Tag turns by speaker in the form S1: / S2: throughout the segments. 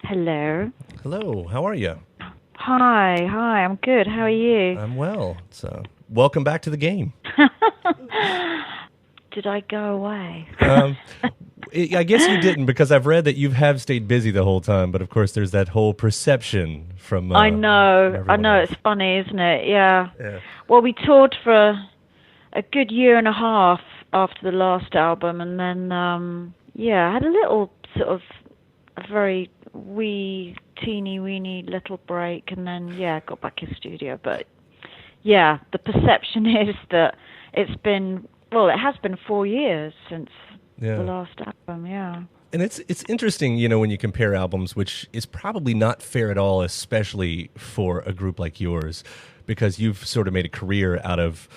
S1: Hello.
S2: Hello, how are you?
S1: Hi, I'm good. How are you?
S2: I'm well. Welcome back to the game.
S1: Did I go away?
S2: Um, I guess you didn't because I've read that you have stayed busy the whole time, but of course there's that whole perception
S1: I
S2: from
S1: know, I
S2: everyone
S1: know,
S2: else.
S1: it's funny, isn't it? Yeah.
S2: Yeah.
S1: Well, we toured for a good year and a half after the last album, and then, yeah, I had a little sort of a very teeny weeny little break, and then, yeah, got back in studio. But, yeah, the perception is that it has been 4 years since the
S2: Yeah.
S1: last album, yeah.
S2: And it's interesting, when you compare albums, which is probably not fair at all, especially for a group like yours, because you've sort of made a career out of,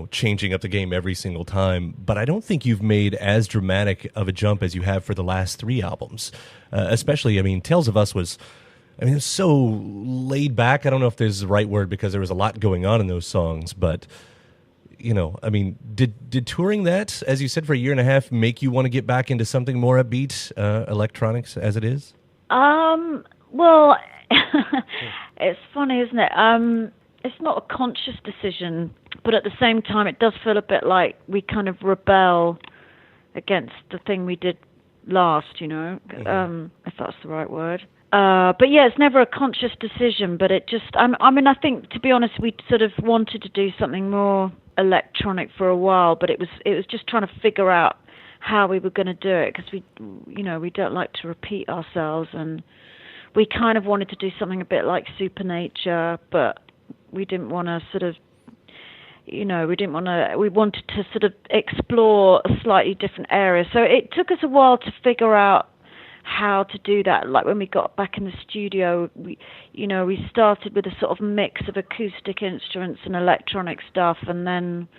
S2: changing up the game every single time. But I don't think you've made as dramatic of a jump as you have for the last three albums. Especially, Tales of Us was, it was so laid back. I don't know if there's the right word because there was a lot going on in those songs, but did touring that, as you said, for a year and a half, make you want to get back into something more upbeat, electronics as it is?
S1: Well, it's funny, isn't it? It's not a conscious decision, but at the same time, it does feel a bit like we kind of rebel against the thing we did last, if that's the right word. But yeah, it's never a conscious decision, but it just, I think, to be honest, we sort of wanted to do something more electronic for a while, but it was just trying to figure out how we were going to do it, because we don't like to repeat ourselves, and we kind of wanted to do something a bit like Supernature, but we didn't want to sort of, we wanted to sort of explore a slightly different area. So it took us a while to figure out how to do that. Like when we got back in the studio, we started with a sort of mix of acoustic instruments and electronic stuff, and then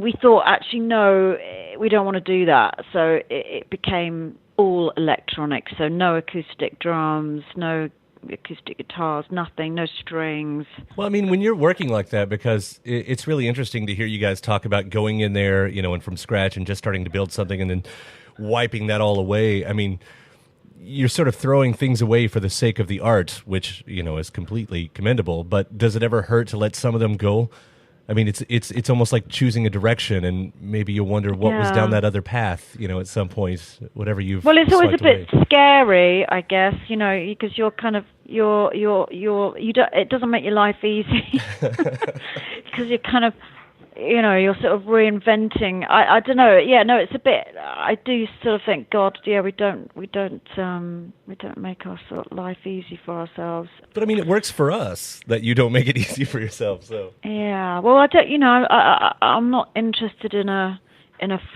S1: we thought, actually, no, we don't want to do that. So it became all electronic. So no acoustic drums, no acoustic guitars, nothing, no strings.
S2: Well, when you're working like that, because it's really interesting to hear you guys talk about going in there, and from scratch and just starting to build something and then wiping that all away. You're sort of throwing things away for the sake of the art, which, is completely commendable. But does it ever hurt to let some of them go? It's almost like choosing a direction, and maybe you wonder what was down that other path, at some point, whatever you've.
S1: Well, it's always a
S2: swiped
S1: bit
S2: away.
S1: Scary, I guess, because you're kind of you don't. It doesn't make your life easy because you're kind of. You're sort of reinventing. I don't know. Yeah, no, it's a bit. I do sort of think, God, yeah, we don't make our sort of life easy for ourselves.
S2: But it works for us that you don't make it easy for yourself. So
S1: yeah, well, I don't. I'm not interested in a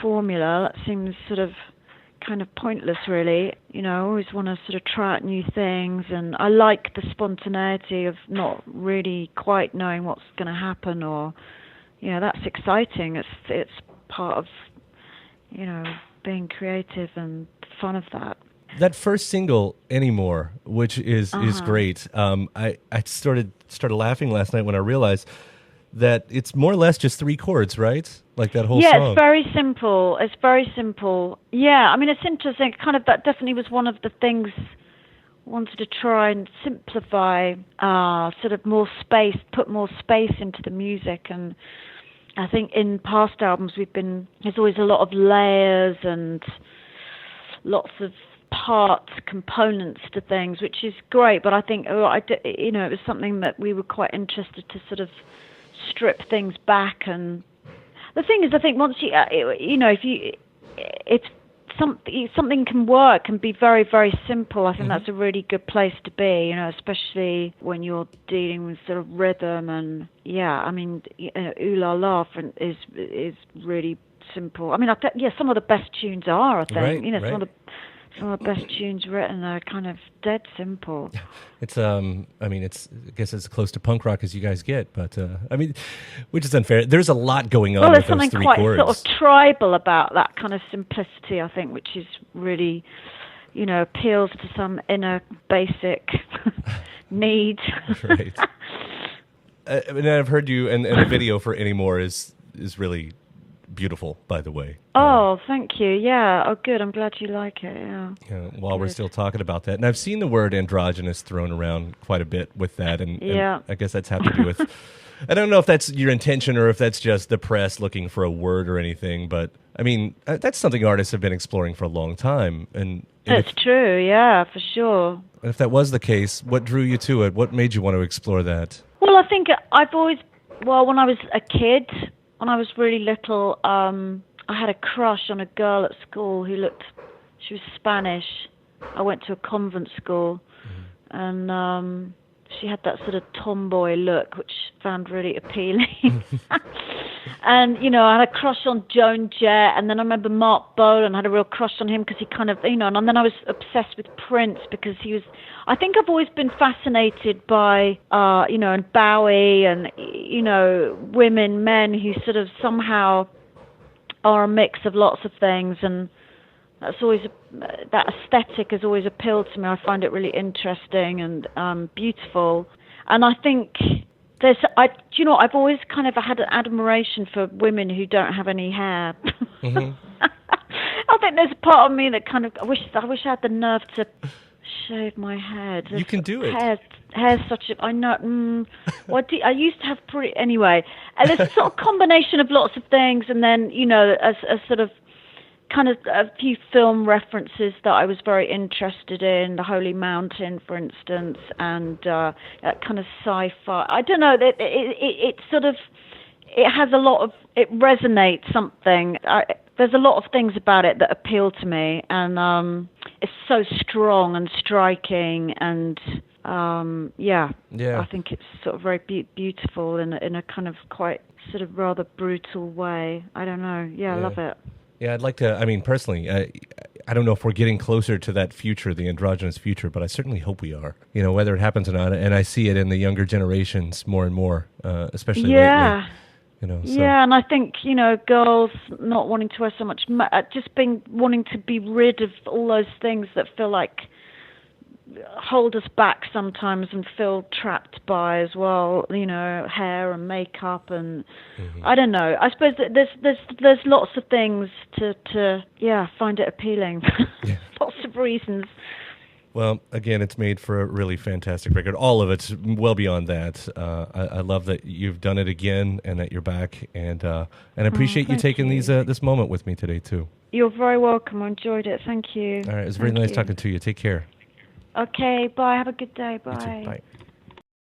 S1: formula. That seems sort of kind of pointless, really. I always want to sort of try out new things, and I like the spontaneity of not really quite knowing what's going to happen, or. Yeah, that's exciting. It's part of, being creative and the fun of that.
S2: that first single, Anymore, which is great. I started laughing last night when I realized that it's more or less just three chords, right? Like that whole song.
S1: It's very simple. It's very simple. Yeah, it's interesting. Kind of that definitely was one of the things I wanted to try and simplify, sort of put more space into the music. And I think in past albums there's always a lot of layers and lots of parts, components to things, which is great. But I think, it was something that we were quite interested to sort of strip things back. And the thing is, I think once if something can work and be very, very simple, I think that's a really good place to be, especially when you're dealing with sort of rhythm. And Ooh La La is really simple. Some of the best tunes are, I think.
S2: Right.
S1: Some of the best tunes written are kind of dead simple.
S2: It's I guess as close to punk rock as you guys get, but which is unfair. There's a lot going on
S1: Well,
S2: with
S1: there's
S2: those
S1: something
S2: three
S1: quite
S2: chords.
S1: sort of tribal about that kind of simplicity, I think, which is really, appeals to some inner basic need.
S2: Right. And I've heard you, and the video for Anymore is really beautiful, by the way.
S1: Oh, thank you. Yeah. Oh, good. I'm glad you like it. Yeah.
S2: While we're still talking about that, and I've seen the word androgynous thrown around quite a bit with that, and I guess that's have to do with. I don't know if that's your intention or if that's just the press looking for a word or anything, but I mean that's something artists have been exploring for a long time, and
S1: it's true. Yeah, for sure.
S2: If that was the case, what drew you to it? What made you want to explore that?
S1: Well, I think I've always, when I was a kid, when I was really little, I had a crush on a girl at school she was Spanish. I went to a convent school, and she had that sort of tomboy look, which I found really appealing. And, I had a crush on Joan Jett, and then I remember Mark Bolan, had a real crush on him because he kind of, and then I was obsessed with Prince because I think I've always been fascinated by, and Bowie and, women, men who sort of somehow are a mix of lots of things, and that's always, that aesthetic has always appealed to me. I find it really interesting and beautiful. And I think I've always kind of had an admiration for women who don't have any hair. Mm-hmm. I think there's a part of me that kind of, I wish I had the nerve to shave my head.
S2: You can do it.
S1: Hair's such a, I know, I used to have anyway. And there's a sort of combination of lots of things, and then, a sort of, kind of a few film references that I was very interested in, The Holy Mountain, for instance, and kind of sci-fi. I don't know, it sort of, it has a lot of, it resonates something. There's a lot of things about it that appeal to me, and it's so strong and striking, and I think it's sort of very beautiful in a kind of quite sort of rather brutal way. I don't know. I love it.
S2: Yeah, I'd like to, personally, I don't know if we're getting closer to that future, the androgynous future, but I certainly hope we are, whether it happens or not. And I see it in the younger generations more and more, especially lately.
S1: Yeah, and I think, girls not wanting to wear so much, just wanting to be rid of all those things that feel like hold us back sometimes and feel trapped by as well, hair and makeup and I don't know. I suppose that there's lots of things to find it appealing. Lots of reasons.
S2: Well, again, it's made for a really fantastic record. All of it's well beyond that. I love that you've done it again and that you're back, and I appreciate you taking this moment with me today too.
S1: You're very welcome. I enjoyed it. Thank you.
S2: All right, it was very nice talking to you. Take care.
S1: Okay, bye. Have a good day. Bye.
S2: You too. Bye.